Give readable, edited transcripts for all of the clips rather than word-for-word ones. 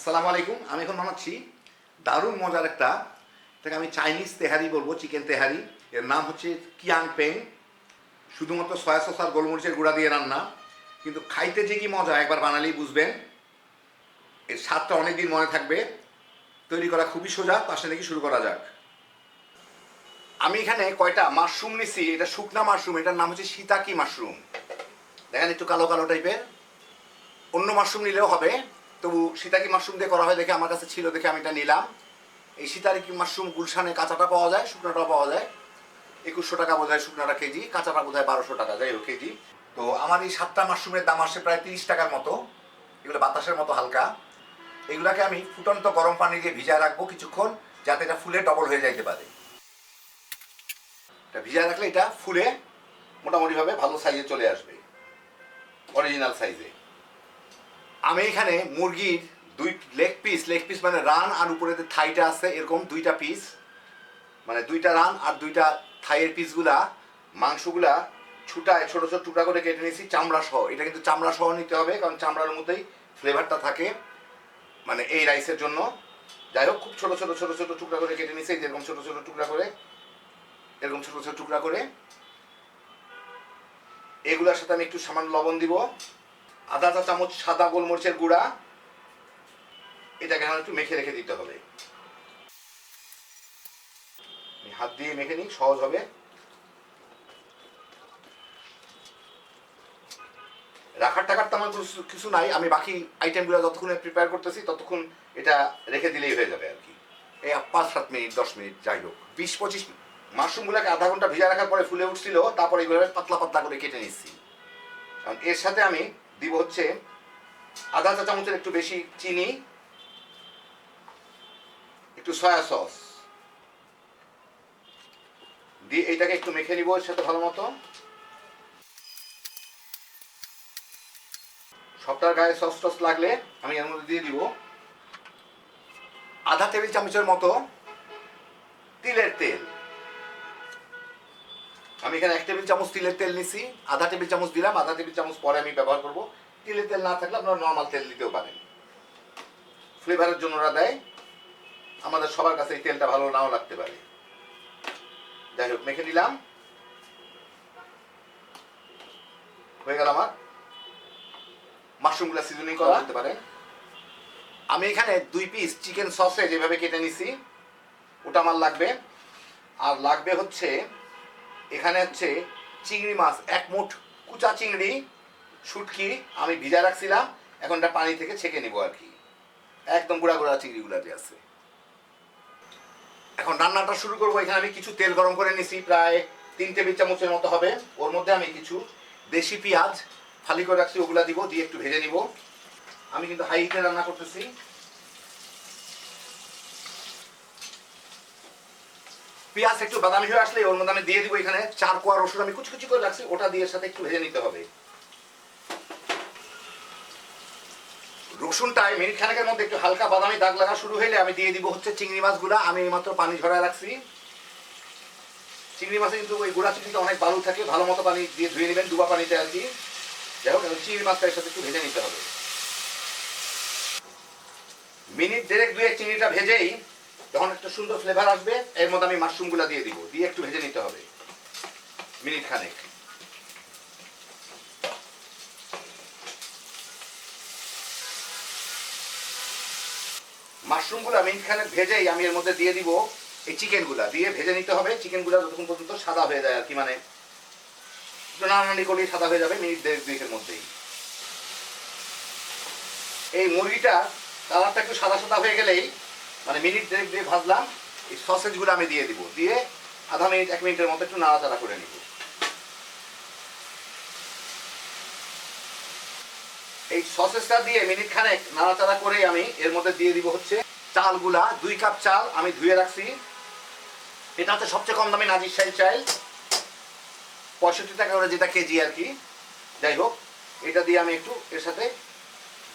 আসসালামু আলাইকুম। আমি এখন বানাচ্ছি দারুণ মজার একটা, এটাকে আমি চাইনিজ তেহারি বলবো, চিকেন তেহারি। এর নাম হচ্ছে কিয়াং পেং। শুধুমাত্র সয়া সস আর গোলমরিচের গুঁড়া দিয়ে রান্না, কিন্তু খাইতে যে কি মজা একবার বানালেই বুঝবেন। এর স্বাদটা অনেকদিন মনে থাকবে। তৈরি করা খুবই সোজা, তার সাথে কি শুরু করা যাক। আমি এখানে কয়টা মাশরুম নিছি, এটা শুকনা মাশরুম, এটার নাম হচ্ছে শিতাকি মাশরুম। দেখেন একটু কালো কালো টাইপের। অন্য মাশরুম নিলেও হবে, তবু শিতাকি মাশরুম দিয়ে করা হয় দেখে আমার কাছে ছিল, দেখে আমি এটা নিলাম। এই শিতাকি মাশরুম গুলশানে কাঁচাটা পাওয়া যায়, শুকনাটাও পাওয়া যায়। 2100 টাকা বোধ হয় শুকনাটা কেজি, কাঁচাটা বোধ হয় 1200 টাকা, যাই হোক কেজি। তো আমার এই 7টা মাশরুমের দাম আসে প্রায় 30 টাকার মতো। এগুলো বাতাসের মতো হালকা। এগুলাকে আমি ফুটন্ত গরম পানি দিয়ে ভিজায় রাখবো কিছুক্ষণ, যাতে এটা ফুলে ডবল হয়ে যাইতে পারে। এটা ভিজায় রাখলে এটা ফুলে মোটামুটিভাবে ভালো সাইজে চলে আসবে, অরিজিনাল সাইজে। আমি এখানে মুরগির লেগ পিস মানে রান আর উপরে যে থাইটা আছে, এরকম 2টা পিস, মানে 2টা রান আর 2টা থাইয়ের পিসগুলা, মাংসগুলা ছুটায় ছোট ছোট টুকরা করে কেটে নিয়েছি চামড়া সহ। এটা কিন্তু চামড়া সহ নিতে হবে, কারণ চামড়ার মধ্যেই ফ্লেভারটা থাকে, মানে এই রাইসের জন্য। যাই হোক, খুব ছোট ছোট ছোট ছোট টুকরা করে কেটে নিয়েছি, যেরকম ছোট ছোট টুকরা করে, এরকম ছোট ছোট টুকরা করে। এগুলোর সাথে আমি একটু সামান্য লবণ দিব, আধা চা চামচ সাদা গোলমরিচের গুঁড়া। এটাকে একটু মেখে রেখে দিতে হবে। হাত দিয়ে মেখে নিই, সহজ হবে। রাখার টাকার তেমন কিছু নাই, আমি বাকি আইটেমগুলো যতক্ষণ প্রিপেয়ার করতেছি ততক্ষণ এটা রেখে দিলেই হয়ে যাবে আর কি। এই 5-7 মিনিট 10 মিনিট, যাই হোক 20-25 মাশরুমগুলোকে আধা ঘন্টা ভিজা রাখার পরে ফুলে উঠছিল, তারপরে এইভাবে পাতলা পাতলা করে কেটে নিচ্ছি। কারণ এর সাথে আমি দিব হচ্ছে আধা চা চামচের একটু বেশি চিনি, একটু সয়া সস দিয়ে এইটাকে একটু মেখে নিব এর সাথে ভালো মতো। সবটার গায়ে সস টস লাগলে আমি এর মধ্যে দিয়ে দিব আধা টেবিল চামচের মতো তিলের তেল। আমি এখানে 1 টেবিল চামচ তিলের তেল নিছি, আধা টেবিল চামচ দিলাম, আধা টেবিল চামচ পরে আমি ব্যবহার করব। তিলের তেল না থাকলে আপনারা নর্মাল তেল দিতেও পারেন, ফ্লেভারের জন্য ওরা দেয়। আমাদের সবার কাছে এই তেলটা ভালো নাও লাগতে পারে। যাই হোক, মেখে নিলাম, হয়ে গেল আমার মাশরুমগুলো সিজনিং করা হতে পারে। আমি এখানে 2 পিস চিকেন সসে যেভাবে কেটে নিছি ওটা আমার লাগবে। আর লাগবে হচ্ছে এখানে হচ্ছে চিংড়ি মাছ, 1 মুঠ কুচা চিংড়ি, শুটকি আমি ভিজা রাখছিলাম, এখন এটা পানি থেকে ছেঁকে নিব আর কি, একদম গুঁড়া গুঁড়া চিংড়িগুলো যে আছে। এখন রান্নাটা শুরু করবো। এখানে আমি কিছু তেল গরম করে নিছি, প্রায় 3 টেবিল চামচের মতো হবে। ওর মধ্যে আমি কিছু দেশি পেঁয়াজ ফালি করে রাখছি, ওগুলা দিব, দিয়ে একটু ভেজে নিব। আমি কিন্তু হাই হিটে রান্না করতেছি। পেঁয়াজ একটু বাদামি হয়ে আসলে ওর মধ্যে আমি দিয়ে দিব এখানে 4 কোয়া রসুন আমি কুচি কুচি করে রাখছি, ওটা দিয়ে সাথে একটু ভেজে নিতে হবে। রসুনটায় মিনিট খানেকের মধ্যে একটু হালকা বাদামি দাগ লাগা শুরু হইলে আমি দিয়ে দিব হচ্ছে চিংড়ি মাছগুলা। আমি এইমাত্র পানি ঝরায় রাখছি। চিংড়ি মাছে কিন্তু ওই গুঁড়া চিংড়িতে অনেক বালু থাকে, ভালো মতো পানি দিয়ে ধুয়ে নেবেন, ডুবা পানিতে আর কি। যাই হোক, চিংড়ি মাছটা এর সাথে একটু ভেজে নিতে হবে। মিনিট 1.5-2 চিংড়িটা ভেজেই যখন একটা সুন্দর ফ্লেভার আসবে, এর মধ্যে আমি মাশরুমগুলা দিয়ে দিব, দিয়ে একটু ভেজে নিতে হবে মিনিট খানেক। মাশরুমগুলা মিনিট খানেক ভেজেই আমি এর মধ্যে দিয়ে দিব এই চিকেনগুলা, দিয়ে ভেজে নিতে হবে। চিকেনগুলা যতক্ষণ পর্যন্ত সাদা হয়ে যায় আর কি, মানে নাড়ানাড়ি করলেই সাদা হয়ে যাবে মিনিট 1.5-2 মধ্যেই। এই মুরগিটা কালারটা একটু সাদা সাদা হয়ে গেলেই, মানে মিনিট 1.5 ভাজলাম, এই সসেজগুলো আমি দিয়ে দিব, দিয়ে আধা মিনিট 1 মিনিটের মতো একটু নাড়াচাড়া করে নিব। এই সসেজটা দিয়ে মিনিট খানেক নাড়াচাড়া করে আমি এর মধ্যে দিয়ে দিব হচ্ছে চালগুলা। 2 কাপ চাল আমি ধুয়ে রাখছি। এটা হচ্ছে সবচেয়ে কম দামি নাজির শাইল চাল, 65 টাকা করে যেটা কেজি আর কি। যাই হোক, এটা দিয়ে আমি একটু এর সাথে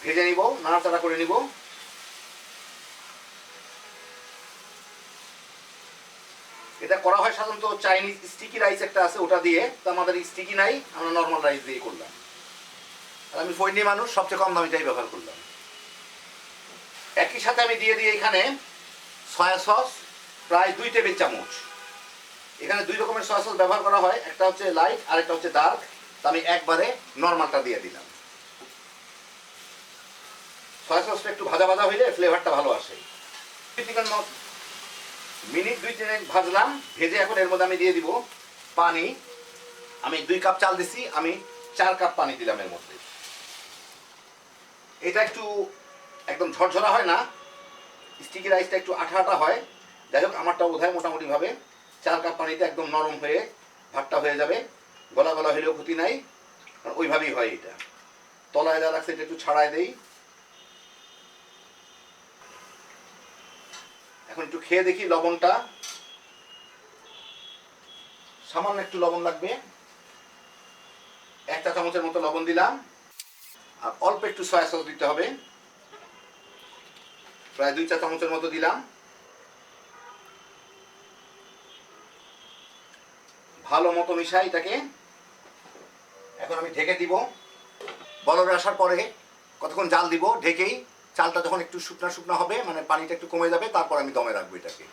ভেজে নিব, নাড়াচাড়া করে নিব। এটা করা হয় সাধারণত চাইনিজ স্টিকি রাইস একটা আছে ওটা দিয়ে, তো আমাদের স্টিকি নাই, আমরা নর্মাল রাইস দিয়ে করলাম। আর আমি ফৈনি মানুষ, সবচেয়ে কম দামিটাই ব্যবহার করলাম। একই সাথে আমি দিয়ে দিই এখানে সয়া সস প্রায় 2 টেবিল চামচ। এখানে 2 রকমের সয়া সস ব্যবহার করা হয়, একটা হচ্ছে লাইট আর একটা হচ্ছে ডার্ক। তো আমি একবারে নর্মালটা দিয়ে দিলাম। সয়া সসটা একটু ভাজা ভাজা হইলে ফ্লেভারটা ভালো আসে। চিকেন মিনিট 2-3 ভাজলাম, ভেজে এখন এর মধ্যে আমি দিয়ে দিব পানি। আমি 2 কাপ চাল দিছি, আমি 4 কাপ পানি দিলাম এর মধ্যে। এটা একটু একদম ঝরঝরা হয় না, স্টিকি রাইসটা একটু আঠা আঠা হয়। যাই হোক, আমারটা বোধহয় মোটামুটি ভাবে 4 কাপ পানিতে একদম নরম হয়ে ভাতটা হয়ে যাবে। গলা গলা হলেও ক্ষতি নাই, কারণ ওইভাবেই হয় এটা। তলায় যা রাখছে এটা একটু ছাড়াই দেই। এখন একটু খেয়ে দেখি লবণটা। সামান্য একটু লবণ লাগবে, 1 চা চামচের মতো লবণ দিলাম। আর অল্প একটু সয়া সস দিতে হবে, প্রায় 2 চা চামচের মতো দিলাম। ভালো মতো মিশাই এটাকে। এখন আমি ঢেকে দিব। বলরে আসার পরে কতক্ষণ জাল দিব ঢেকেই। চালটা যখন একটু শুকনা শুকনা হবে, মানে পানিটা একটু কমে যাবে, তারপর আমি দমে রাখবো এটাকে।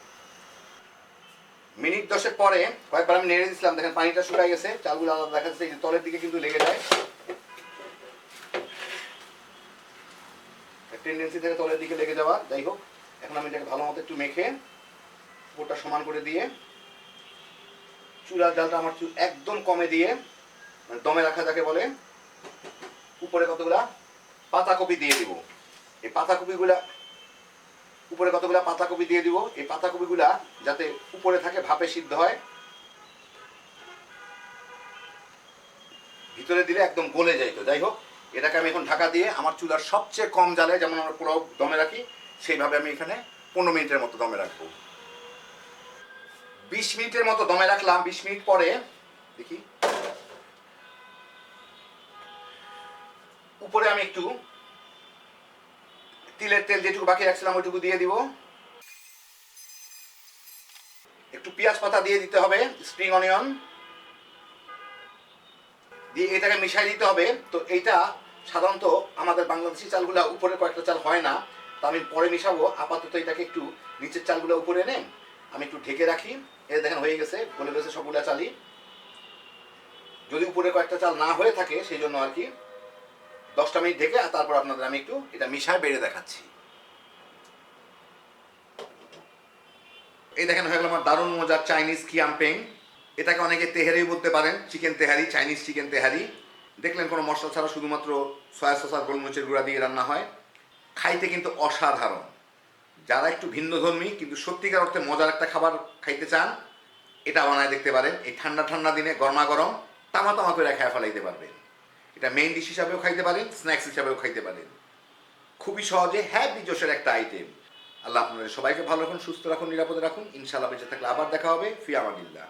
মিনিট 10 পরে কয়েকবার আমি নেড়ে দিচ্ছিলাম, দেখেন পানিটা শুকাই গেছে, চালগুলো আলাদা দেখা যাচ্ছে, তলের দিকে কিন্তু লেগে যায়, টেন্ডেন্সি থেকে তলের দিকে লেগে যাওয়া। যাই হোক, এখন আমি এটাকে ভালো মতো একটু মেখে উপরটা সমান করে দিয়ে, চুলার জালটা আমার একদম কমে দিয়ে, মানে দমে রাখা যাকে বলে, উপরে কতগুলা পাতাকপি দিয়ে দিব। এই পাতাকপিগুলা উপরে কতগুলা পাতাকপি দিয়ে দিব। এই পাতাকপিগুলা যাতে উপরে থাকে, ভাপে সিদ্ধ হয়, ভিতরে দিলে একদম গলে যায়। তো যাই হোক, এটাকে আমি এখন ঢাকা দিয়ে আমার চুলার সবচেয়ে কম জালে, যেমন আমরা পোলাও দমে রাখি সেইভাবে আমি এখানে 15 মিনিটের মতো দমে রাখবো। 20 মিনিটের মতো দমে রাখলাম। 20 মিনিট পরে দেখি, উপরে আমি একটু তিলের তেল যেটুকু বাকি রাখছিলাম ওইটুকু দিয়ে দিব। একটু পেঁয়াজ পাতা দিয়ে দিতে হবে, স্প্রিং অনিয়ন দিয়ে এটাকে মিশাই দিতে হবে। তো এইটা সাধারণত আমাদের বাংলাদেশি চালগুলো উপরে কয়েকটা চাল হয় না, তো আমি পরে মিশাবো। আপাতত এটাকে একটু নিচের চালগুলো উপরে এনে আমি একটু ঢেকে রাখি। এই দেখেন হয়ে গেছে, গলে গেছে সবগুলা চালই। যদি উপরে কয়েকটা চাল না হয়ে থাকে সেই জন্য আর কি 10টা মিনিট ঢেকে, আর তারপর আপনাদের আমি একটু এটা মিশায় বেড়ে দেখাচ্ছি। এই দেখেন হয়ে গেল আমার দারুণ মজার চাইনিজ কিয়ামপেং। এটাকে অনেকে তেহারি বলতে পারেন, চিকেন তেহারি, চাইনিজ চিকেন তেহারি। দেখলেন কোনো মশলা ছাড়া শুধুমাত্র সয়া সস আর গোলমরিচের গুঁড়া দিয়ে রান্না হয়। খাইতে কিন্তু অসাধারণ। যারা একটু ভিন্নধর্মী কিন্তু সত্যিকার অর্থে মজার একটা খাবার খাইতে চান, এটা বানায় দেখতে পারেন। এই ঠান্ডা ঠান্ডা দিনে গরমা গরম তামা তামা করে খায় ফেলাইতে পারবেন। এটা মেইন ডিশ হিসাবেও খাইতে পারেন, স্ন্যাক্স হিসাবেও খাইতে পারেন। খুবই সহজে হ্যাপি জোশের একটা আইটেম। আল্লাহ আপনাদের সবাইকে ভালো রাখুন, সুস্থ রাখুন, নিরাপদে রাখুন। ইনশাআল্লাহ বেঁচে থাকলে আবার দেখা হবে। ফি আমানিল্লাহ।